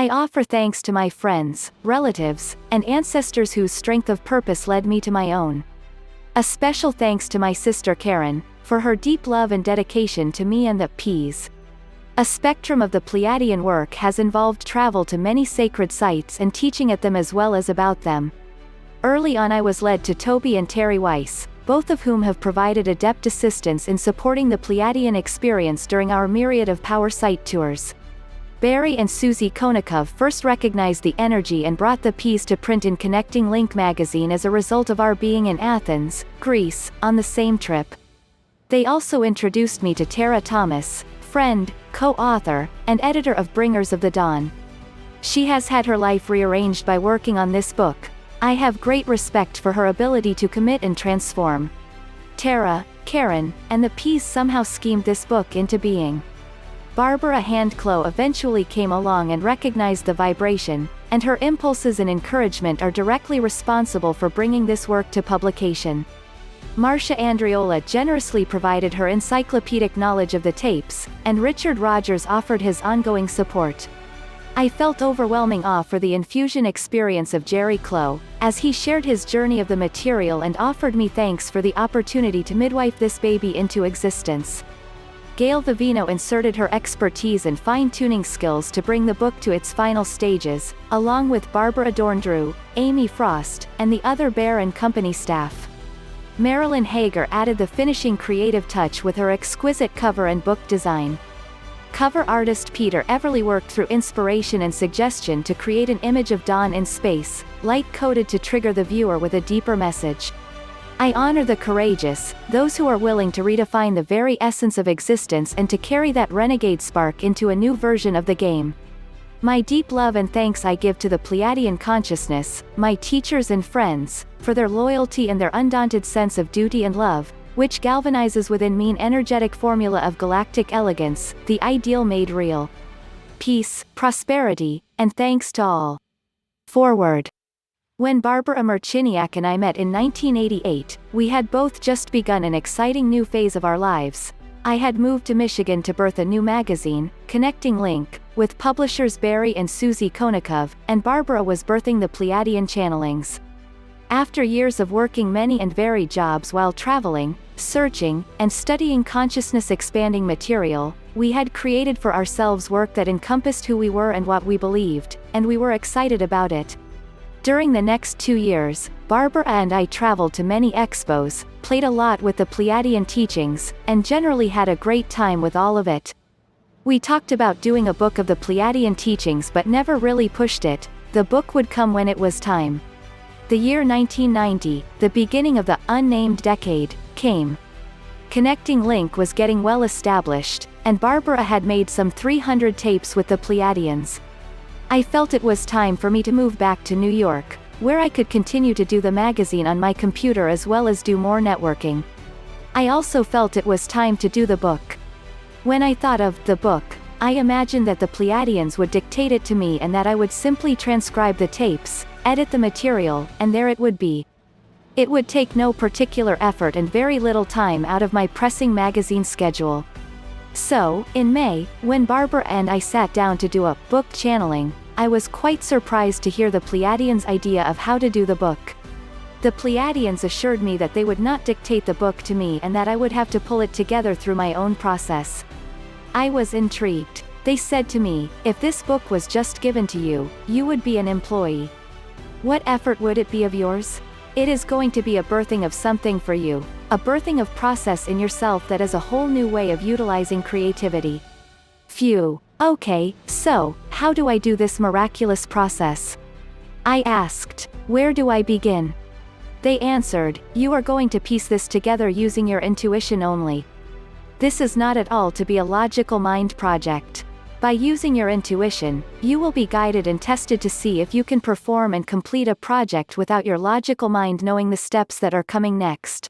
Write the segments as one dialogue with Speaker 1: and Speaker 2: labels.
Speaker 1: I offer thanks to my friends, relatives, and ancestors whose strength of purpose led me to my own. A special thanks to my sister Karen, for her deep love and dedication to me and the Ps. A spectrum of the Pleiadian work has involved travel to many sacred sites and teaching at them as well as about them. Early on I was led to Toby and Terry Weiss, both of whom have provided adept assistance in supporting the Pleiadian experience during our myriad of power site tours. Barry and Susie Konnikov first recognized the energy and brought the piece to print in Connecting Link magazine as a result of our being in Athens, Greece, on the same trip. They also introduced me to Tara Thomas, friend, co-author, and editor of Bringers of the Dawn. She has had her life rearranged by working on this book. I have great respect for her ability to commit and transform. Tara, Karen, and the Ps somehow schemed this book into being. Barbara Handclough eventually came along and recognized the vibration, and her impulses and encouragement are directly responsible for bringing this work to publication. Marcia Andriola generously provided her encyclopedic knowledge of the tapes, and Richard Rogers offered his ongoing support. I felt overwhelming awe for the infusion experience of Jerry Clough, as he shared his journey of the material and offered me thanks for the opportunity to midwife this baby into existence. Gail Vivino inserted her expertise and fine-tuning skills to bring the book to its final stages, along with Barbara Dorndrew, Amy Frost, and the other Bear and Company staff. Marilyn Hager added the finishing creative touch with her exquisite cover and book design. Cover artist Peter Everly worked through inspiration and suggestion to create an image of dawn in space, light-coded to trigger the viewer with a deeper message. I honor the courageous, those who are willing to redefine the very essence of existence and to carry that renegade spark into a new version of the game. My deep love and thanks I give to the Pleiadian consciousness, my teachers and friends, for their loyalty and their undaunted sense of duty and love, which galvanizes within me an energetic formula of galactic elegance, the ideal made real. Peace, prosperity, and thanks to all. Forward. When Barbara Marciniak and I met in 1988, we had both just begun an exciting new phase of our lives. I had moved to Michigan to birth a new magazine, Connecting Link, with publishers Barry and Susie Konnikov, and Barbara was birthing the Pleiadian channelings. After years of working many and varied jobs while traveling, searching, and studying consciousness-expanding material, we had created for ourselves work that encompassed who we were and what we believed, and we were excited about it. During the next 2 years, Barbara and I traveled to many expos, played a lot with the Pleiadian teachings, and generally had a great time with all of it. We talked about doing a book of the Pleiadian teachings but never really pushed it. The book would come when it was time. The year 1990, the beginning of the unnamed decade, came. Connecting Link was getting well established, and Barbara had made some 300 tapes with the Pleiadians. I felt it was time for me to move back to New York, where I could continue to do the magazine on my computer as well as do more networking. I also felt it was time to do the book. When I thought of the book, I imagined that the Pleiadians would dictate it to me and that I would simply transcribe the tapes, edit the material, and there it would be. It would take no particular effort and very little time out of my pressing magazine schedule. So, in May, when Barbara and I sat down to do a book channeling, I was quite surprised to hear the Pleiadians' idea of how to do the book. The Pleiadians assured me that they would not dictate the book to me and that I would have to pull it together through my own process. I was intrigued. They said to me, if this book was just given to you, you would be an employee. What effort would it be of yours? It is going to be a birthing of something for you, a birthing of process in yourself that is a whole new way of utilizing creativity. Phew. Okay, so, how do I do this miraculous process? I asked. Where do I begin? They answered, you are going to piece this together using your intuition only. This is not at all to be a logical mind project. By using your intuition, you will be guided and tested to see if you can perform and complete a project without your logical mind knowing the steps that are coming next.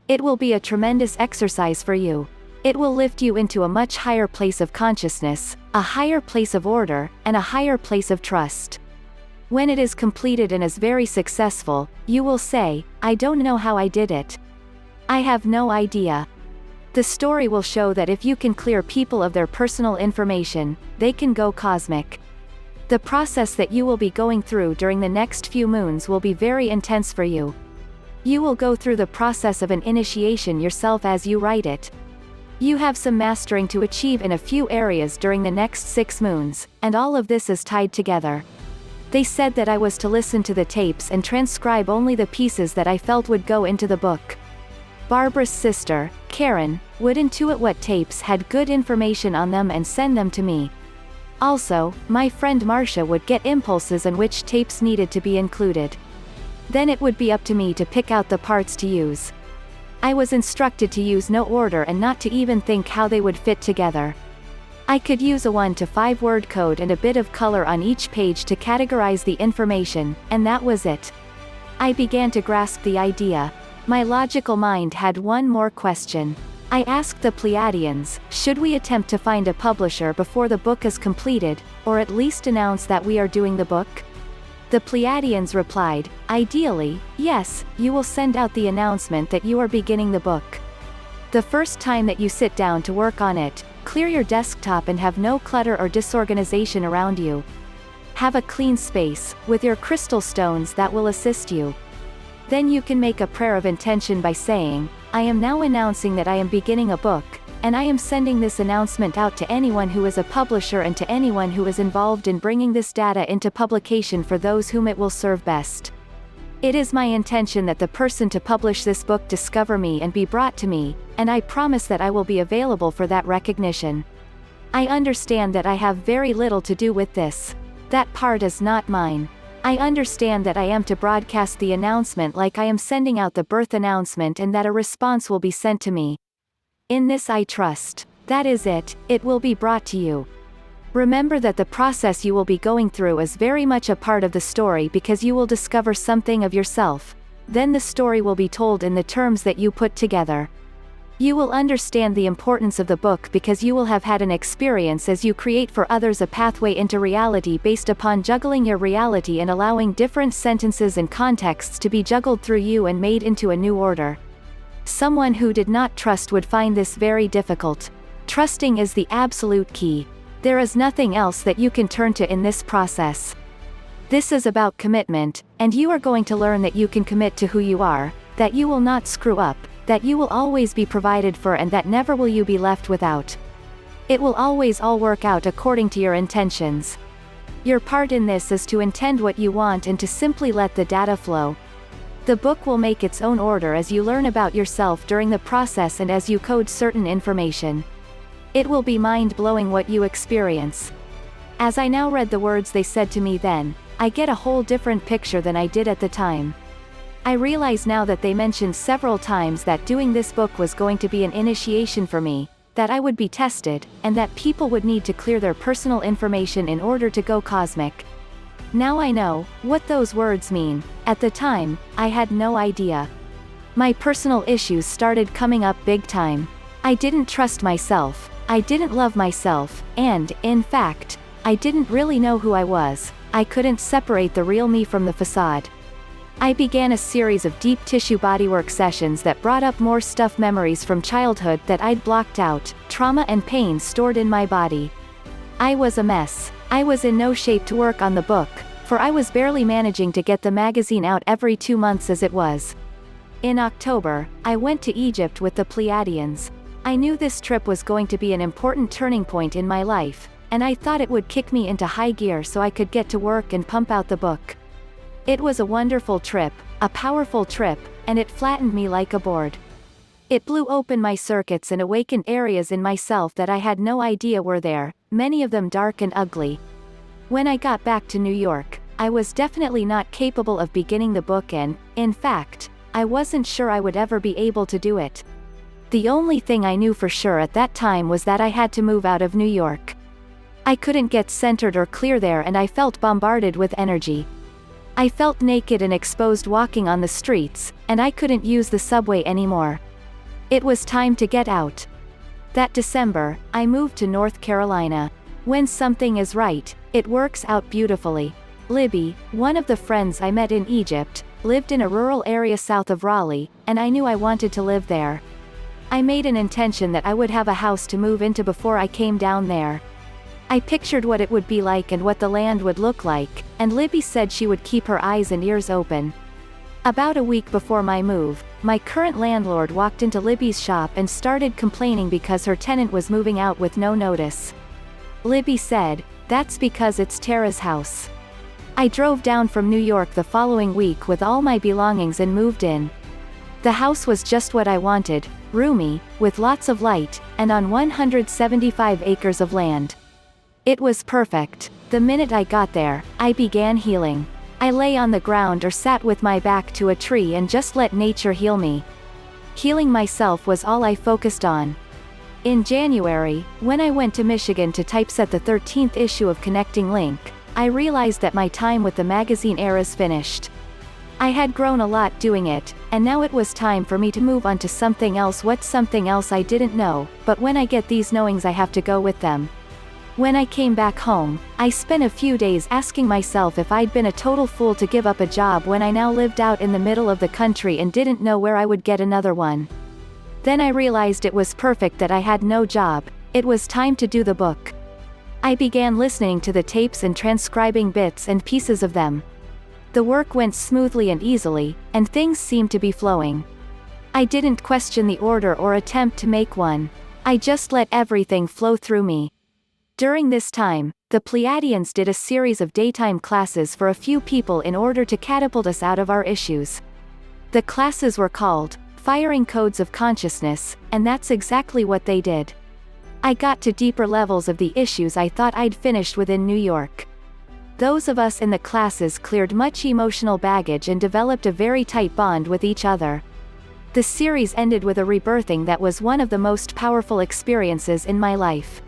Speaker 1: It will be a tremendous exercise for you. It will lift you into a much higher place of consciousness, a higher place of order, and a higher place of trust. When it is completed and is very successful, you will say, I don't know how I did it. I have no idea. The story will show that if you can clear people of their personal information, they can go cosmic. The process that you will be going through during the next few moons will be very intense for you. You will go through the process of an initiation yourself as you write it. You have some mastering to achieve in a few areas during the next 6 moons, and all of this is tied together. They said that I was to listen to the tapes and transcribe only the pieces that I felt would go into the book. Barbara's sister, Karen, would intuit what tapes had good information on them and send them to me. Also, my friend Marcia would get impulses on which tapes needed to be included. Then it would be up to me to pick out the parts to use. I was instructed to use no order and not to even think how they would fit together. I could use a 1 to 5 word code and a bit of color on each page to categorize the information, and that was it. I began to grasp the idea. My logical mind had one more question. I asked the Pleiadians, should we attempt to find a publisher before the book is completed, or at least announce that we are doing the book? The Pleiadians replied, ideally, yes, you will send out the announcement that you are beginning the book. The first time that you sit down to work on it, clear your desktop and have no clutter or disorganization around you. Have a clean space, with your crystal stones that will assist you. Then you can make a prayer of intention by saying, I am now announcing that I am beginning a book, and I am sending this announcement out to anyone who is a publisher and to anyone who is involved in bringing this data into publication for those whom it will serve best. It is my intention that the person to publish this book discover me and be brought to me, and I promise that I will be available for that recognition. I understand that I have very little to do with this. That part is not mine. I understand that I am to broadcast the announcement like I am sending out the birth announcement and that a response will be sent to me. In this I trust. That is it, it will be brought to you. Remember that the process you will be going through is very much a part of the story because you will discover something of yourself. Then the story will be told in the terms that you put together. You will understand the importance of the book because you will have had an experience as you create for others a pathway into reality based upon juggling your reality and allowing different sentences and contexts to be juggled through you and made into a new order. Someone who did not trust would find this very difficult. Trusting is the absolute key. There is nothing else that you can turn to in this process. This is about commitment, and you are going to learn that you can commit to who you are, that you will not screw up, that you will always be provided for and that never will you be left without. It will always all work out according to your intentions. Your part in this is to intend what you want and to simply let the data flow. The book will make its own order as you learn about yourself during the process and as you code certain information. It will be mind-blowing what you experience. As I now read the words they said to me then, I get a whole different picture than I did at the time. I realize now that they mentioned several times that doing this book was going to be an initiation for me, that I would be tested, and that people would need to clear their personal information in order to go cosmic. Now I know what those words mean. At the time, I had no idea. My personal issues started coming up big time. I didn't trust myself, I didn't love myself, and, in fact, I didn't really know who I was. I couldn't separate the real me from the facade. I began a series of deep tissue bodywork sessions that brought up more stuff memories from childhood that I'd blocked out, trauma and pain stored in my body. I was a mess. I was in no shape to work on the book, for I was barely managing to get the magazine out every 2 months as it was. In October, I went to Egypt with the Pleiadians. I knew this trip was going to be an important turning point in my life, and I thought it would kick me into high gear so I could get to work and pump out the book. It was a wonderful trip, a powerful trip, and it flattened me like a board. It blew open my circuits and awakened areas in myself that I had no idea were there, many of them dark and ugly. When I got back to New York, I was definitely not capable of beginning the book and, in fact, I wasn't sure I would ever be able to do it. The only thing I knew for sure at that time was that I had to move out of New York. I couldn't get centered or clear there and I felt bombarded with energy. I felt naked and exposed walking on the streets, and I couldn't use the subway anymore. It was time to get out. That December, I moved to North Carolina. When something is right, it works out beautifully. Libby, one of the friends I met in Egypt, lived in a rural area south of Raleigh, and I knew I wanted to live there. I made an intention that I would have a house to move into before I came down there. I pictured what it would be like and what the land would look like, and Libby said she would keep her eyes and ears open. About a week before my move, my current landlord walked into Libby's shop and started complaining because her tenant was moving out with no notice. Libby said, "That's because it's Tara's house." I drove down from New York the following week with all my belongings and moved in. The house was just what I wanted, roomy, with lots of light, and on 175 acres of land. It was perfect. The minute I got there, I began healing. I lay on the ground or sat with my back to a tree and just let nature heal me. Healing myself was all I focused on. In January, when I went to Michigan to typeset the 13th issue of Connecting Link, I realized that my time with the magazine era's finished. I had grown a lot doing it, and now it was time for me to move on to something else. What's something else I didn't know, but when I get these knowings I have to go with them. When I came back home, I spent a few days asking myself if I'd been a total fool to give up a job when I now lived out in the middle of the country and didn't know where I would get another one. Then I realized it was perfect that I had no job. It was time to do the book. I began listening to the tapes and transcribing bits and pieces of them. The work went smoothly and easily, and things seemed to be flowing. I didn't question the order or attempt to make one. I just let everything flow through me. During this time, the Pleiadians did a series of daytime classes for a few people in order to catapult us out of our issues. The classes were called Firing Codes of Consciousness, and that's exactly what they did. I got to deeper levels of the issues I thought I'd finished within New York. Those of us in the classes cleared much emotional baggage and developed a very tight bond with each other. The series ended with a rebirthing that was one of the most powerful experiences in my life.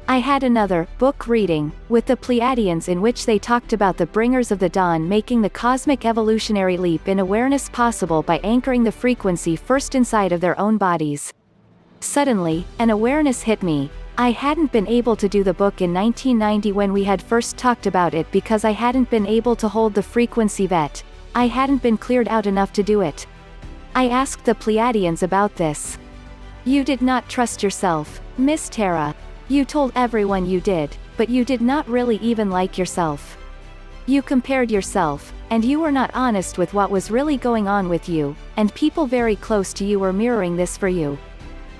Speaker 1: I had another book reading with the Pleiadians in which they talked about the bringers of the dawn making the cosmic evolutionary leap in awareness possible by anchoring the frequency first inside of their own bodies. Suddenly, an awareness hit me. I hadn't been able to do the book in 1990 when we had first talked about it because I hadn't been able to hold the frequency vet. I hadn't been cleared out enough to do it. I asked the Pleiadians about this. "You did not trust yourself, Miss Tara. You told everyone you did, but you did not really even like yourself. You compared yourself, and you were not honest with what was really going on with you, and people very close to you were mirroring this for you.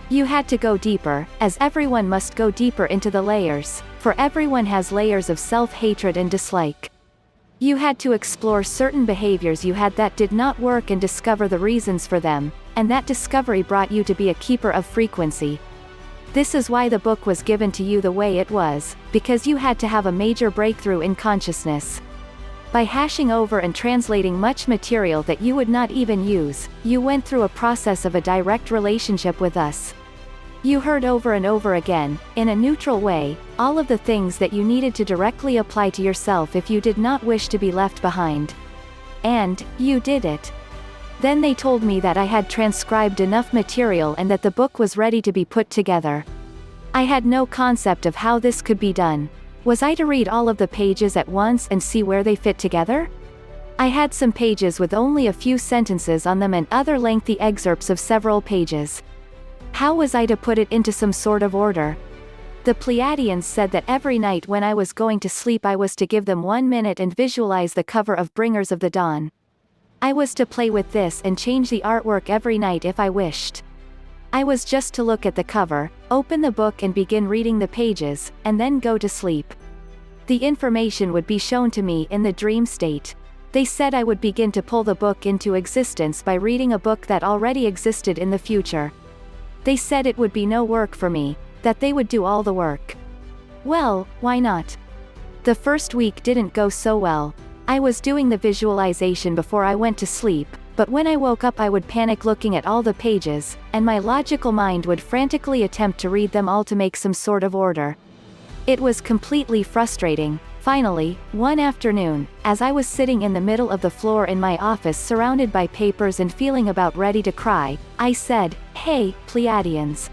Speaker 1: You had to go deeper, as everyone must go deeper into the layers, for everyone has layers of self-hatred and dislike. You had to explore certain behaviors you had that did not work and discover the reasons for them, and that discovery brought you to be a keeper of frequency. This is why the book was given to you the way it was, because you had to have a major breakthrough in consciousness. By hashing over and translating much material that you would not even use, you went through a process of a direct relationship with us. You heard over and over again, in a neutral way, all of the things that you needed to directly apply to yourself if you did not wish to be left behind. And, you did it. Then they told me that I had transcribed enough material and that the book was ready to be put together. I had no concept of how this could be done. Was I to read all of the pages at once and see where they fit together? I had some pages with only a few sentences on them and other lengthy excerpts of several pages. How was I to put it into some sort of order? The Pleiadians said that every night when I was going to sleep I was to give them 1 minute and visualize the cover of Bringers of the Dawn. I was to play with this and change the artwork every night if I wished. I was just to look at the cover, open the book and begin reading the pages, and then go to sleep. The information would be shown to me in the dream state. They said I would begin to pull the book into existence by reading a book that already existed in the future. They said it would be no work for me, that they would do all the work. Well, why not? The first week didn't go so well. I was doing the visualization before I went to sleep, but when I woke up I would panic looking at all the pages, and my logical mind would frantically attempt to read them all to make some sort of order. It was completely frustrating. Finally, one afternoon, as I was sitting in the middle of the floor in my office surrounded by papers and feeling about ready to cry, I said, "Hey, Pleiadians.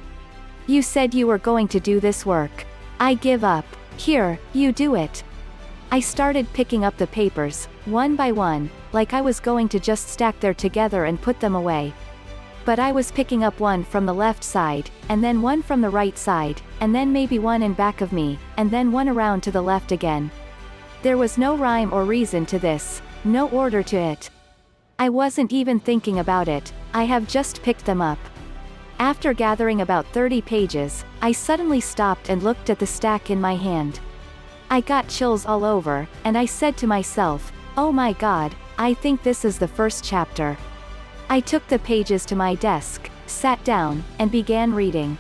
Speaker 1: You said you were going to do this work. I give up. Here, you do it." I started picking up the papers, one by one, like I was going to just stack them together and put them away. But I was picking up one from the left side, and then one from the right side, and then maybe one in back of me, and then one around to the left again. There was no rhyme or reason to this, no order to it. I wasn't even thinking about it, I have just picked them up. After gathering about 30 pages, I suddenly stopped and looked at the stack in my hand. I got chills all over, and I said to myself, oh my God, I think this is the first chapter. I took the pages to my desk, sat down, and began reading.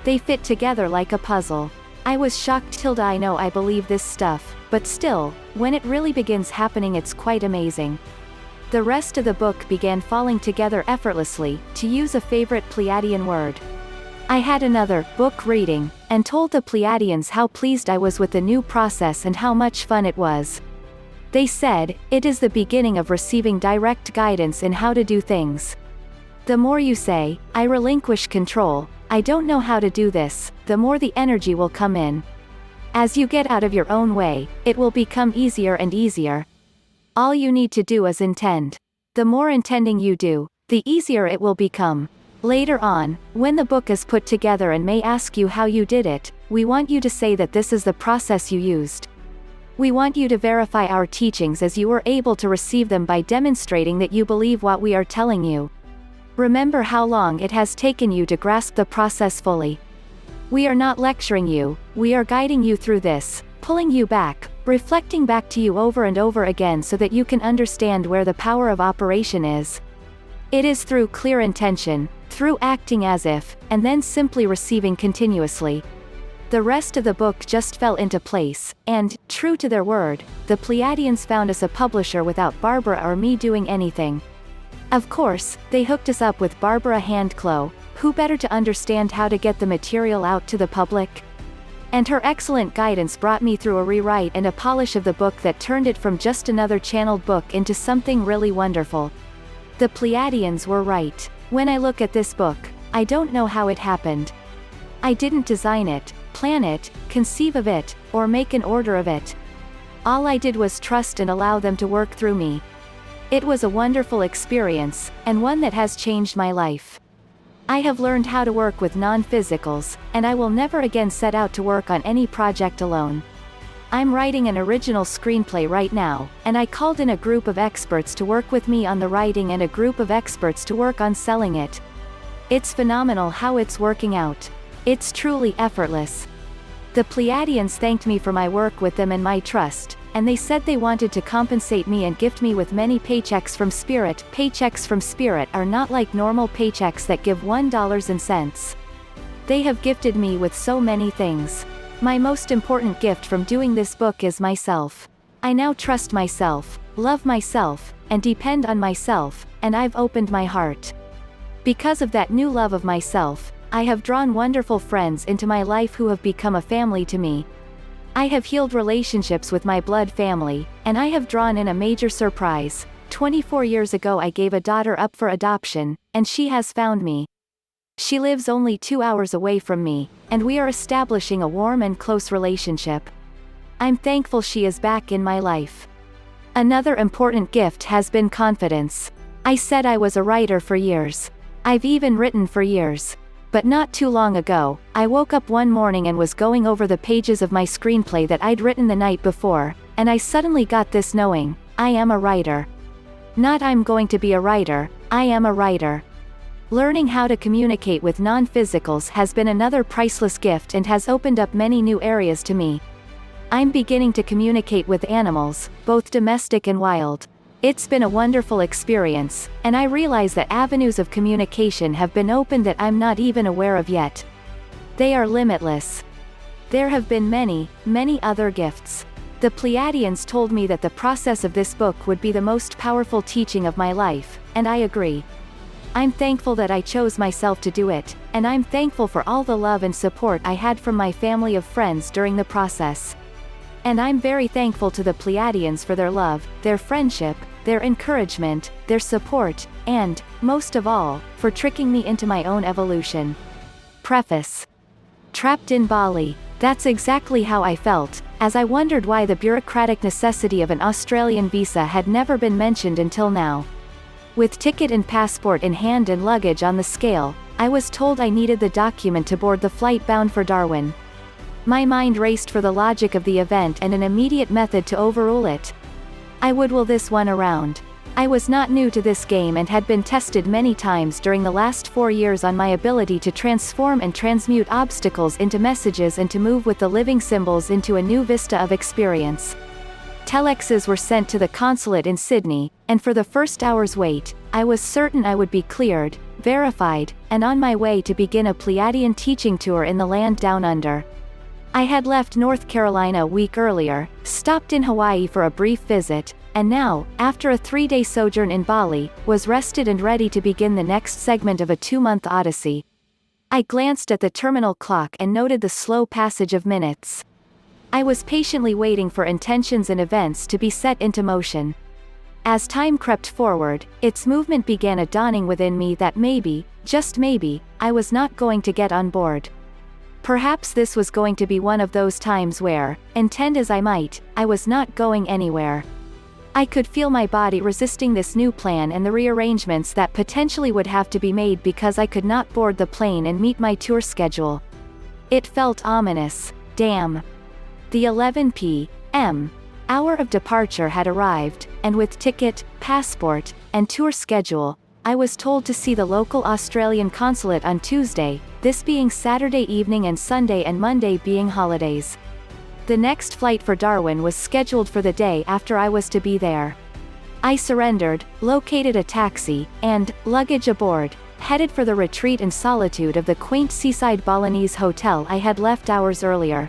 Speaker 1: They fit together like a puzzle. I was shocked. Tilda, I know I believe this stuff, but still, when it really begins happening it's quite amazing. The rest of the book began falling together effortlessly, to use a favorite Pleiadian word. I had another book reading, and told the Pleiadians how pleased I was with the new process and how much fun it was. They said, it is the beginning of receiving direct guidance in how to do things. The more you say, I relinquish control, I don't know how to do this, the more the energy will come in. As you get out of your own way, it will become easier and easier. All you need to do is intend. The more intending you do, the easier it will become. Later on, when the book is put together and may ask you how you did it, we want you to say that this is the process you used. We want you to verify our teachings as you were able to receive them by demonstrating that you believe what we are telling you. Remember how long it has taken you to grasp the process fully. We are not lecturing you, we are guiding you through this, pulling you back, reflecting back to you over and over again so that you can understand where the power of operation is. It is through clear intention, through acting as if, and then simply receiving continuously. The rest of the book just fell into place, and, true to their word, the Pleiadians found us a publisher without Barbara or me doing anything. Of course, they hooked us up with Barbara Handclough, who better to understand how to get the material out to the public? And her excellent guidance brought me through a rewrite and a polish of the book that turned it from just another channeled book into something really wonderful. The Pleiadians were right. When I look at this book, I don't know how it happened. I didn't design it, plan it, conceive of it, or make an order of it. All I did was trust and allow them to work through me. It was a wonderful experience, and one that has changed my life. I have learned how to work with non-physicals, and I will never again set out to work on any project alone. I'm writing an original screenplay right now, and I called in a group of experts to work with me on the writing and a group of experts to work on selling it. It's phenomenal how it's working out. It's truly effortless. The Pleiadians thanked me for my work with them and my trust, and they said they wanted to compensate me and gift me with many paychecks from Spirit. Paychecks from Spirit are not like normal paychecks that give $1 and cents. They have gifted me with so many things. My most important gift from doing this book is myself. I now trust myself, love myself, and depend on myself, and I've opened my heart. Because of that new love of myself, I have drawn wonderful friends into my life who have become a family to me. I have healed relationships with my blood family, and I have drawn in a major surprise. 24 years ago I gave a daughter up for adoption, and she has found me. She lives only 2 hours away from me, and we are establishing a warm and close relationship. I'm thankful she is back in my life. Another important gift has been confidence. I said I was a writer for years. I've even written for years. But not too long ago, I woke up one morning and was going over the pages of my screenplay that I'd written the night before, and I suddenly got this knowing: I am a writer. Not I'm going to be a writer, I am a writer. Learning how to communicate with non-physicals has been another priceless gift and has opened up many new areas to me. I'm beginning to communicate with animals, both domestic and wild. It's been a wonderful experience, and I realize that avenues of communication have been opened that I'm not even aware of yet. They are limitless. There have been many, many other gifts. The Pleiadians told me that the process of this book would be the most powerful teaching of my life, and I agree. I'm thankful that I chose myself to do it, and I'm thankful for all the love and support I had from my family of friends during the process. And I'm very thankful to the Pleiadians for their love, their friendship, their encouragement, their support, and, most of all, for tricking me into my own evolution. Preface. Trapped in Bali, that's exactly how I felt, as I wondered why the bureaucratic necessity of an Australian visa had never been mentioned until now. With ticket and passport in hand and luggage on the scale, I was told I needed the document to board the flight bound for Darwin. My mind raced for the logic of the event and an immediate method to overrule it. I would will this one around. I was not new to this game and had been tested many times during the last 4 years on my ability to transform and transmute obstacles into messages and to move with the living symbols into a new vista of experience. Telexes were sent to the consulate in Sydney, and for the first hour's wait, I was certain I would be cleared, verified, and on my way to begin a Pleiadian teaching tour in the land down under. I had left North Carolina a week earlier, stopped in Hawaii for a brief visit, and now, after a 3-day sojourn in Bali, was rested and ready to begin the next segment of a 2-month odyssey. I glanced at the terminal clock and noted the slow passage of minutes. I was patiently waiting for intentions and events to be set into motion. As time crept forward, its movement began a dawning within me that maybe, just maybe, I was not going to get on board. Perhaps this was going to be one of those times where, intend as I might, I was not going anywhere. I could feel my body resisting this new plan and the rearrangements that potentially would have to be made because I could not board the plane and meet my tour schedule. It felt ominous. Damn. The 11 p.m. hour of departure had arrived, and with ticket, passport, and tour schedule, I was told to see the local Australian consulate on Tuesday, this being Saturday evening and Sunday and Monday being holidays. The next flight for Darwin was scheduled for the day after I was to be there. I surrendered, located a taxi, and, luggage aboard, headed for the retreat and solitude of the quaint seaside Balinese hotel I had left hours earlier.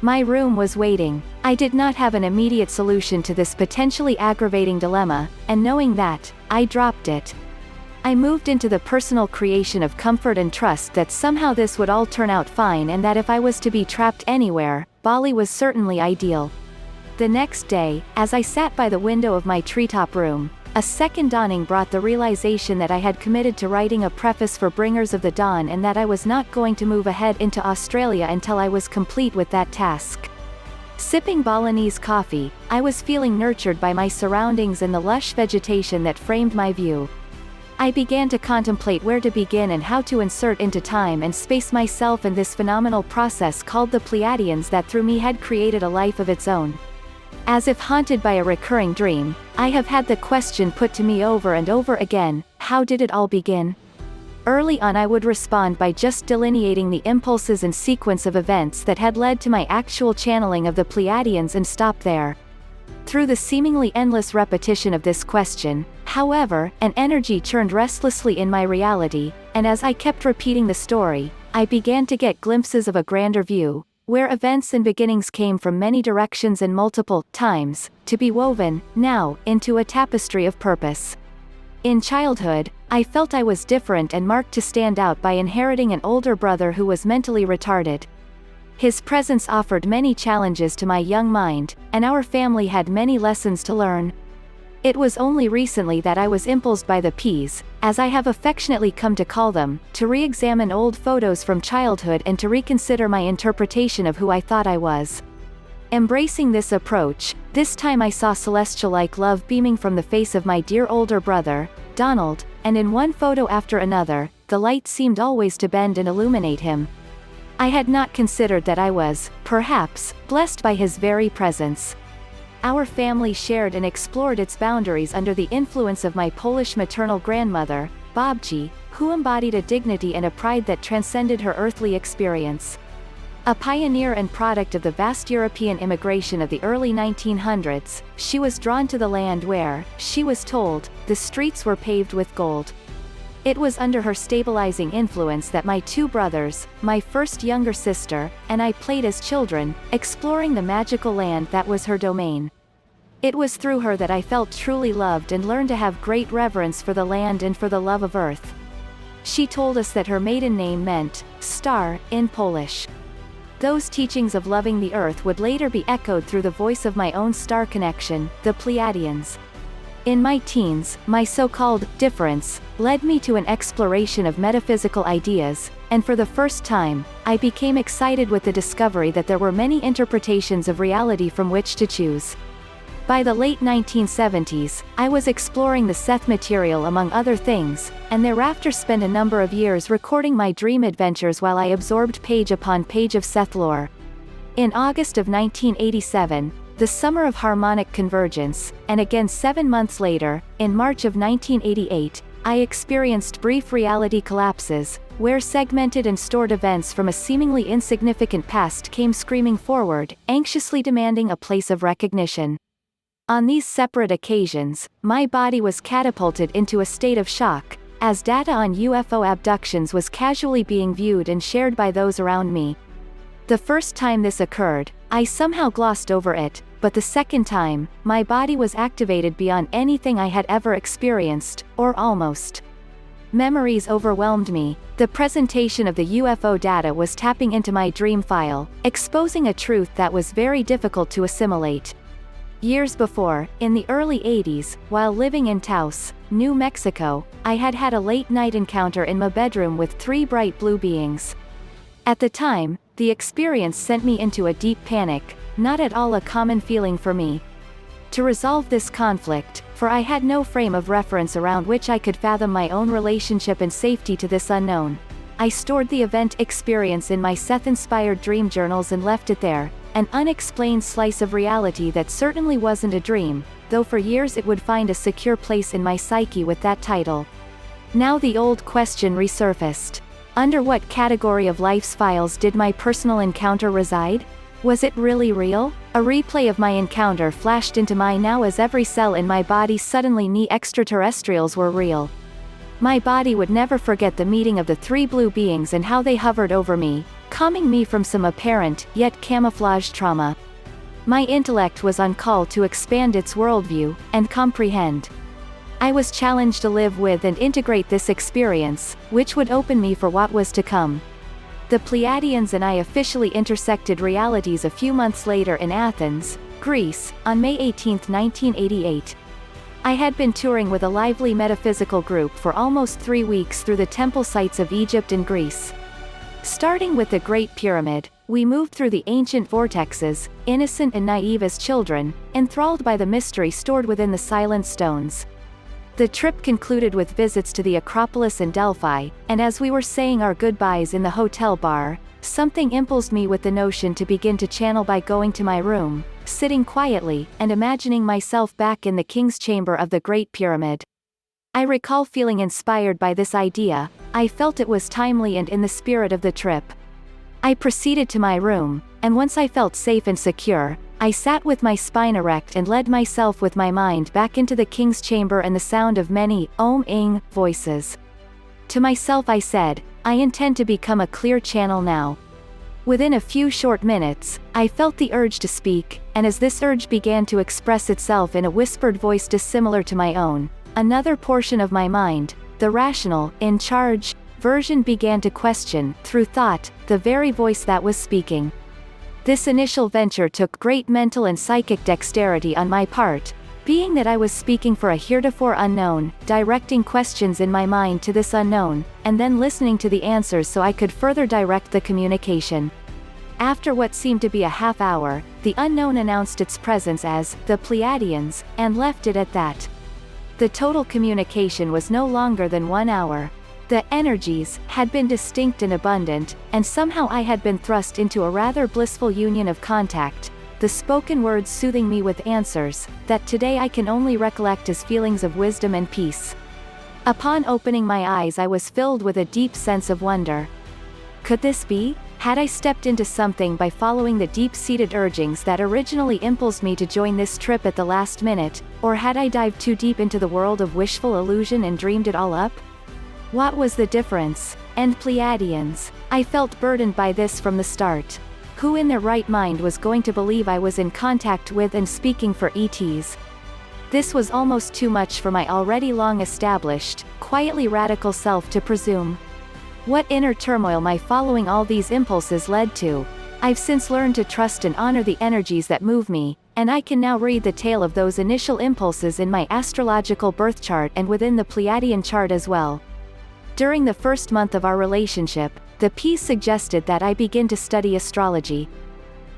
Speaker 1: My room was waiting. I did not have an immediate solution to this potentially aggravating dilemma, and knowing that, I dropped it. I moved into the personal creation of comfort and trust that somehow this would all turn out fine and that if I was to be trapped anywhere, Bali was certainly ideal. The next day, as I sat by the window of my treetop room, a second dawning brought the realization that I had committed to writing a preface for Bringers of the Dawn and that I was not going to move ahead into Australia until I was complete with that task. Sipping Balinese coffee, I was feeling nurtured by my surroundings and the lush vegetation that framed my view. I began to contemplate where to begin and how to insert into time and space myself in this phenomenal process called the Pleiadians that through me had created a life of its own. As if haunted by a recurring dream, I have had the question put to me over and over again, how did it all begin? Early on I would respond by just delineating the impulses and sequence of events that had led to my actual channeling of the Pleiadians and stop there. Through the seemingly endless repetition of this question, however, an energy churned restlessly in my reality, and as I kept repeating the story, I began to get glimpses of a grander view, where events and beginnings came from many directions and multiple times, to be woven, now, into a tapestry of purpose. In childhood, I felt I was different and marked to stand out by inheriting an older brother who was mentally retarded. His presence offered many challenges to my young mind, and our family had many lessons to learn. It was only recently that I was impulsed by the P's, as I have affectionately come to call them, to re-examine old photos from childhood and to reconsider my interpretation of who I thought I was. Embracing this approach, this time I saw celestial-like love beaming from the face of my dear older brother, Donald, and in one photo after another, the light seemed always to bend and illuminate him. I had not considered that I was, perhaps, blessed by his very presence. Our family shared and explored its boundaries under the influence of my Polish maternal grandmother, Babci, who embodied a dignity and a pride that transcended her earthly experience. A pioneer and product of the vast European immigration of the early 1900s, she was drawn to the land where, she was told, the streets were paved with gold. It was under her stabilizing influence that my two brothers, my first younger sister, and I played as children, exploring the magical land that was her domain. It was through her that I felt truly loved and learned to have great reverence for the land and for the love of earth. She told us that her maiden name meant, star, in Polish. Those teachings of loving the earth would later be echoed through the voice of my own star connection, the Pleiadians. In my teens, my so-called difference led me to an exploration of metaphysical ideas, and for the first time, I became excited with the discovery that there were many interpretations of reality from which to choose. By the late 1970s, I was exploring the Seth material among other things, and thereafter spent a number of years recording my dream adventures while I absorbed page upon page of Seth lore. In August of 1987, the summer of harmonic convergence, and again 7 months later, in March of 1988, I experienced brief reality collapses, where segmented and stored events from a seemingly insignificant past came screaming forward, anxiously demanding a place of recognition. On these separate occasions, my body was catapulted into a state of shock, as data on UFO abductions was casually being viewed and shared by those around me. The first time this occurred, I somehow glossed over it, but the second time, my body was activated beyond anything I had ever experienced, or almost. Memories overwhelmed me. The presentation of the UFO data was tapping into my dream file, exposing a truth that was very difficult to assimilate. Years before, in the early 80s, while living in Taos, New Mexico, I had had a late-night encounter in my bedroom with 3 bright blue beings. At the time, the experience sent me into a deep panic, not at all a common feeling for me. To resolve this conflict, for I had no frame of reference around which I could fathom my own relationship and safety to this unknown, I stored the event experience in my Seth-inspired dream journals and left it there, an unexplained slice of reality that certainly wasn't a dream, though for years it would find a secure place in my psyche with that title. Now the old question resurfaced. Under what category of life's files did my personal encounter reside? Was it really real? A replay of my encounter flashed into my now as every cell in my body suddenly knew extraterrestrials were real. My body would never forget the meeting of the 3 blue beings and how they hovered over me, calming me from some apparent, yet camouflaged trauma. My intellect was on call to expand its worldview, and comprehend. I was challenged to live with and integrate this experience, which would open me for what was to come. The Pleiadians and I officially intersected realities a few months later in Athens, Greece, on May 18, 1988. I had been touring with a lively metaphysical group for almost 3 weeks through the temple sites of Egypt and Greece. Starting with the Great Pyramid, we moved through the ancient vortexes, innocent and naive as children, enthralled by the mystery stored within the silent stones. The trip concluded with visits to the Acropolis and Delphi, and as we were saying our goodbyes in the hotel bar, something impulsed me with the notion to begin to channel by going to my room, sitting quietly, and imagining myself back in the king's chamber of the Great Pyramid. I recall feeling inspired by this idea. I felt it was timely and in the spirit of the trip. I proceeded to my room, and once I felt safe and secure, I sat with my spine erect and led myself with my mind back into the king's chamber and the sound of many, Om-ing, voices. To myself I said, I intend to become a clear channel now. Within a few short minutes, I felt the urge to speak, and as this urge began to express itself in a whispered voice dissimilar to my own, another portion of my mind, the rational, in charge, version began to question, through thought, the very voice that was speaking. This initial venture took great mental and psychic dexterity on my part, being that I was speaking for a heretofore unknown, directing questions in my mind to this unknown, and then listening to the answers so I could further direct the communication. After what seemed to be a half hour, the unknown announced its presence as the Pleiadians, and left it at that. The total communication was no longer than 1 hour. The energies had been distinct and abundant, and somehow I had been thrust into a rather blissful union of contact, the spoken words soothing me with answers that today I can only recollect as feelings of wisdom and peace. Upon opening my eyes I was filled with a deep sense of wonder. Could this be? Had I stepped into something by following the deep-seated urgings that originally impulsed me to join this trip at the last minute, or had I dived too deep into the world of wishful illusion and dreamed it all up? What was the difference? And Pleiadians? I felt burdened by this from the start. Who in their right mind was going to believe I was in contact with and speaking for ETs? This was almost too much for my already long-established, quietly radical self to presume. What inner turmoil my following all these impulses led to. I've since learned to trust and honor the energies that move me, and I can now read the tale of those initial impulses in my astrological birth chart and within the Pleiadian chart as well. During the first month of our relationship, the piece suggested that I begin to study astrology.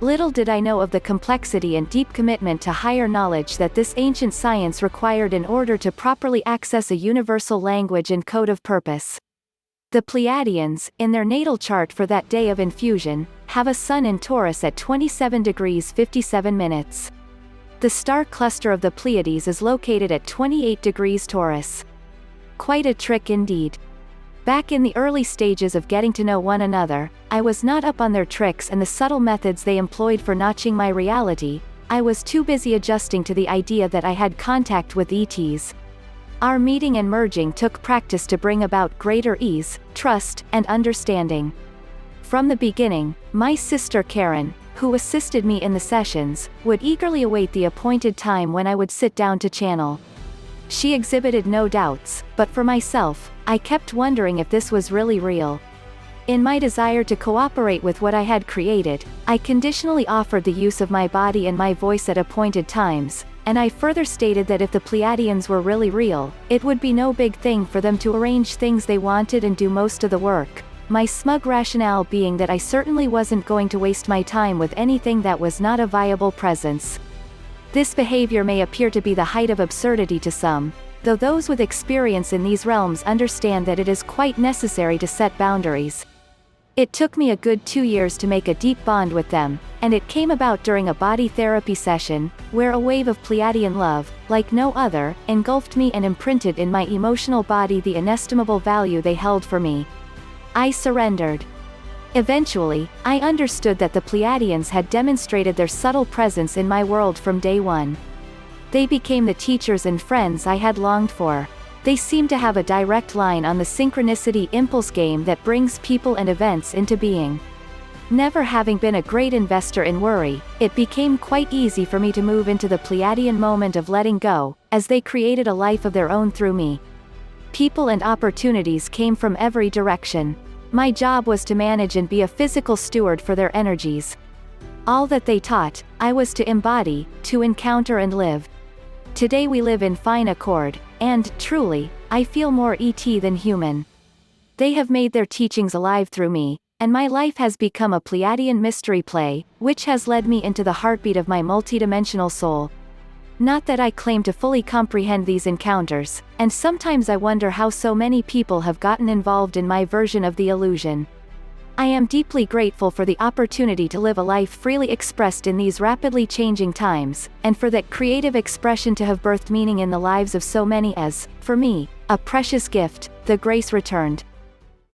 Speaker 1: Little did I know of the complexity and deep commitment to higher knowledge that this ancient science required in order to properly access a universal language and code of purpose. The Pleiadians, in their natal chart for that day of infusion, have a sun in Taurus at 27 degrees 57 minutes. The star cluster of the Pleiades is located at 28 degrees Taurus. Quite a trick indeed. Back in the early stages of getting to know one another, I was not up on their tricks and the subtle methods they employed for notching my reality. I was too busy adjusting to the idea that I had contact with ETs. Our meeting and merging took practice to bring about greater ease, trust, and understanding. From the beginning, my sister Karen, who assisted me in the sessions, would eagerly await the appointed time when I would sit down to channel. She exhibited no doubts, but for myself, I kept wondering if this was really real. In my desire to cooperate with what I had created, I conditionally offered the use of my body and my voice at appointed times, and I further stated that if the Pleiadians were really real, it would be no big thing for them to arrange things they wanted and do most of the work, my smug rationale being that I certainly wasn't going to waste my time with anything that was not a viable presence. This behavior may appear to be the height of absurdity to some, though those with experience in these realms understand that it is quite necessary to set boundaries. It took me a good 2 years to make a deep bond with them, and it came about during a body therapy session, where a wave of Pleiadian love, like no other, engulfed me and imprinted in my emotional body the inestimable value they held for me. I surrendered. Eventually, I understood that the Pleiadians had demonstrated their subtle presence in my world from day one. They became the teachers and friends I had longed for. They seemed to have a direct line on the synchronicity impulse game that brings people and events into being. Never having been a great investor in worry, it became quite easy for me to move into the Pleiadian moment of letting go, as they created a life of their own through me. People and opportunities came from every direction. My job was to manage and be a physical steward for their energies. All that they taught, I was to embody, to encounter and live. Today we live in fine accord, and, truly, I feel more ET than human. They have made their teachings alive through me, and my life has become a Pleiadian mystery play, which has led me into the heartbeat of my multidimensional soul. Not that I claim to fully comprehend these encounters, and sometimes I wonder how so many people have gotten involved in my version of the illusion. I am deeply grateful for the opportunity to live a life freely expressed in these rapidly changing times, and for that creative expression to have birthed meaning in the lives of so many as, for me, a precious gift, the grace returned.